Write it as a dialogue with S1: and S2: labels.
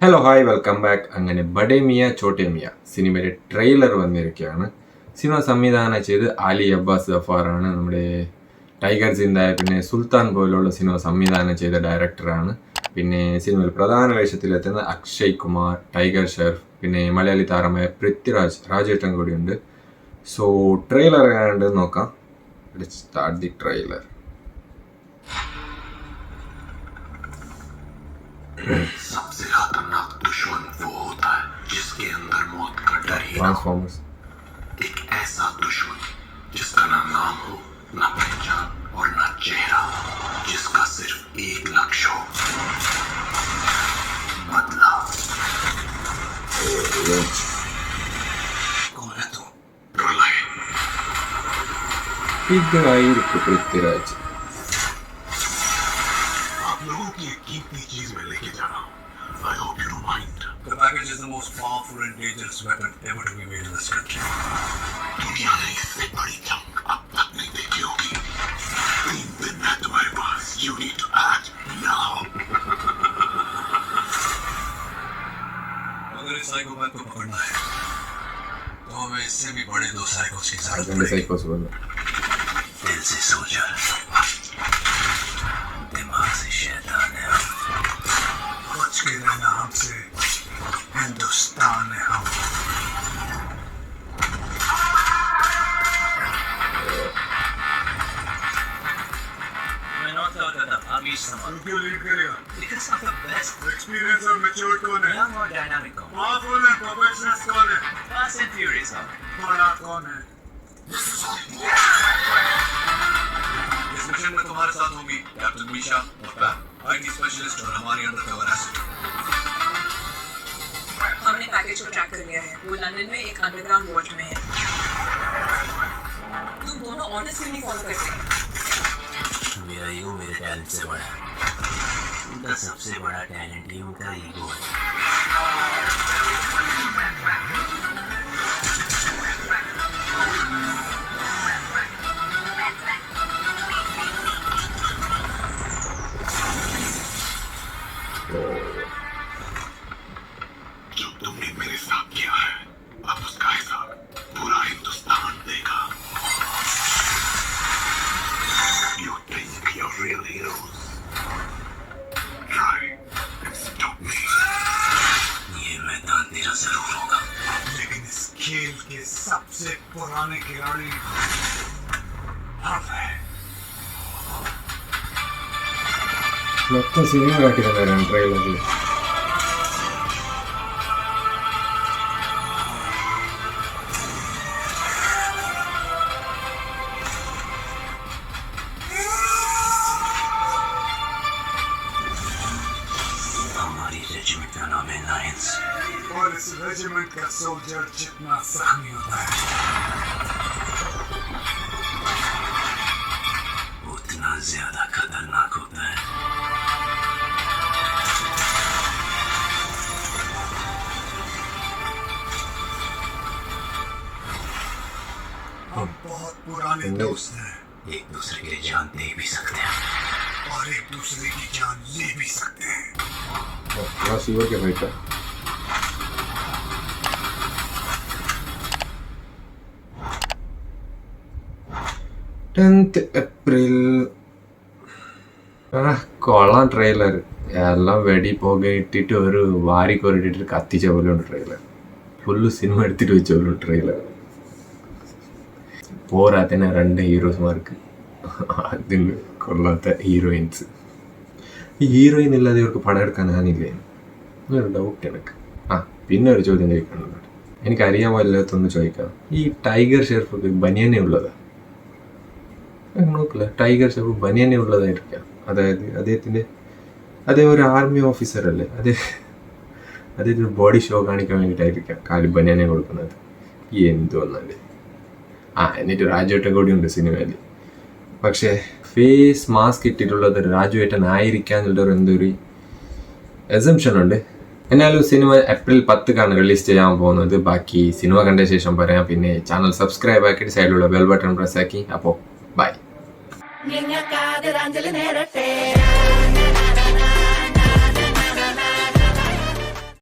S1: Hello hi welcome back. അങ്ങനെ ബഡേ മിയ ചോട്ടെ മിയ സിനിമയുടെ trailer വന്നിരിക്കുകയാണ്. സിനിമ സംവിധാനം ചെയ്ത് ആലി അബ്ബാസ് ജഫാറാണ്. നമ്മുടെ ടൈഗർ സിന്ധായ പിന്നെ സുൽത്താൻ പോലുള്ള സിനിമ സംവിധാനം ചെയ്ത ഡയറക്ടറാണ്. പിന്നെ സിനിമയിൽ പ്രധാന വേഷത്തിലെത്തുന്ന അക്ഷയ് കുമാർ, ടൈഗർ ഷെർഫ്, പിന്നെ മലയാളി താരമായ പൃഥ്വിരാജ്, രാജേട്ടൻ കൂടിയുണ്ട്. സോ ട്രെയിലർ എങ്ങനെയുണ്ട് നോക്കാം. Let's start the trailer.
S2: सबसे खतरनाक दुश्मन वो होता है जिसके अंदर मौत का डर ही ना हो। एक ऐसा दुश्मन जिसका ना नाम हो, ना पहचान और ना चेहरा, जिसका सिर्फ एक लक्ष्य हो, बदला। कौन है तू? प्रलय।
S1: ഇതായിരിക്കും പൃഥ്വിരാജ്.
S2: चीज में लेके जा रहा हूं. I hope you don't mind. The package is the most powerful and dangerous weapon ever to be made in this country. दुनिया ने इससे बड़ी जंग अब तक नहीं देखी होगी. 3 दिन है तुम्हारे पास. You need to act now. अगर इस साइकोपैथ को पकड़ना है तो हमें इससे भी बड़े 2 साइकोस की जरूरत पड़ेगी. दिल से सोल्जर, दिमाग से शैतान है. बच के रहना हमसे, हिंदुस्तान है हम. मैं नॉट चाहता था आप इस समय क्यों लीड करेगा? Because I'm the best. Experience और mature कौन है? Young और dynamic कौन? Powerful and professional कौन है? Fast and furious कौन? बड़ा कौन है? इस मिशन में तुम्हारे साथ होंगी कैप्टन मीशा और पैम, आईटी स्पेशलिस्ट और हमारी अंडरकवर एजेंट.
S3: हमने पैकेज को ट्रैक कर लिया है. वो लंदन में एक अंडरग्राउंड वॉल्ट में है. तुम दोनों ऑनेस्टली नहीं फॉलो करते.
S2: मेरा ईगो मेरे टैलेंट से बड़ा है. उनका सबसे बड़ा टैलेंट ही उनका ईगो है. जो तुमने मेरे साथ किया है, अब उसका हिसाब पूरा हिंदुस्तान देगा. You think you're real heroes? Try and stop me. ये मैदान तेरा जरूर होगा, लेकिन इस खेल के सबसे पुराने खिलाड़ी हम हैं.
S1: മൊത്തം സിനിമ കാട്ടിക്കൊണ്ടുവരാണ് ട്രെയിലറിൽ.
S2: हमारी रेजिमेंट का नाम है लायंस, और इस रेजिमेंट का सोल्जर जितना जख्मी होता है उतना ज्यादा खतरनाक होता है. हम बहुत पुराने दोस्त हैं. एक दूसरे की जान दे भी सकते हैं और एक दूसरे की जान ले भी सकते हैं.
S1: ശിവയ്ക്ക് പോയിട്ട് 10th April. കൊള്ളാം ട്രെയിലർ. എല്ലാം വെടി പുക ഇട്ടിട്ട് ഒരു വാരിക്കൊരിട്ടിട്ട് കത്തിച്ച പോലെയുണ്ട് ട്രെയിലർ. ഫുള്ള് സിനിമ എടുത്തിട്ട് വെച്ച പോലും ട്രെയിലർ. പോരാത്തന്നെ 2 ഹീറോസ്മാർക്ക്, അതിന് കൊള്ളാത്ത ഹീറോയിൻസ്. ഈ ഹീറോയിൻ ഇല്ലാതെ ഇവർക്ക് പടം എടുക്കാൻ ഞാനില്ലേ എന്നൊരു ഡൗട്ട് എനിക്ക്. പിന്നെ ഒരു ചോദ്യം ചോദിക്കാനുണ്ട്. എനിക്കറിയാൻ പോലത്തൊന്ന് ചോദിക്കാം. ഈ ടൈഗർ ഷെർഫ് ബനിയനെ ഉള്ളതാ? നോക്കില്ല, ടൈഗർ ഷെർഫ് ബനിയനെ ഉള്ളതായിരിക്കാം. അതായത് അദ്ദേഹം ഒരു ആർമി ഓഫീസർ അല്ലേ, അദ്ദേഹത്തിന് ബോഡി ഷോ കാണിക്കാൻ വേണ്ടിയിട്ടായിരിക്കാം കാലി ബനിയനെ കൊടുക്കുന്നത്. എന്ത് വന്നാല് എന്നിട്ട് രാജുവേട്ടൻ കൂടി ഉണ്ട് സിനിമയിൽ. പക്ഷേ ഫേസ് മാസ്ക് ഇട്ടിട്ടുള്ളത് രാജുവേട്ടൻ ആയിരിക്കാം എന്നുള്ളൊരു എന്തൊരു എസംഷൻ ഉണ്ട്. എന്നാലും സിനിമ April 10 റിലീസ് ചെയ്യാൻ പോകുന്നത്. ബാക്കി സിനിമ കണ്ട ശേഷം പറയാം. പിന്നെ ചാനൽ സബ്സ്ക്രൈബ് ആക്കിയിട്ട് സൈഡിലുള്ള ബെൽ ബട്ടൺ പ്രസ് ആക്കി. അപ്പോൾ ബൈ.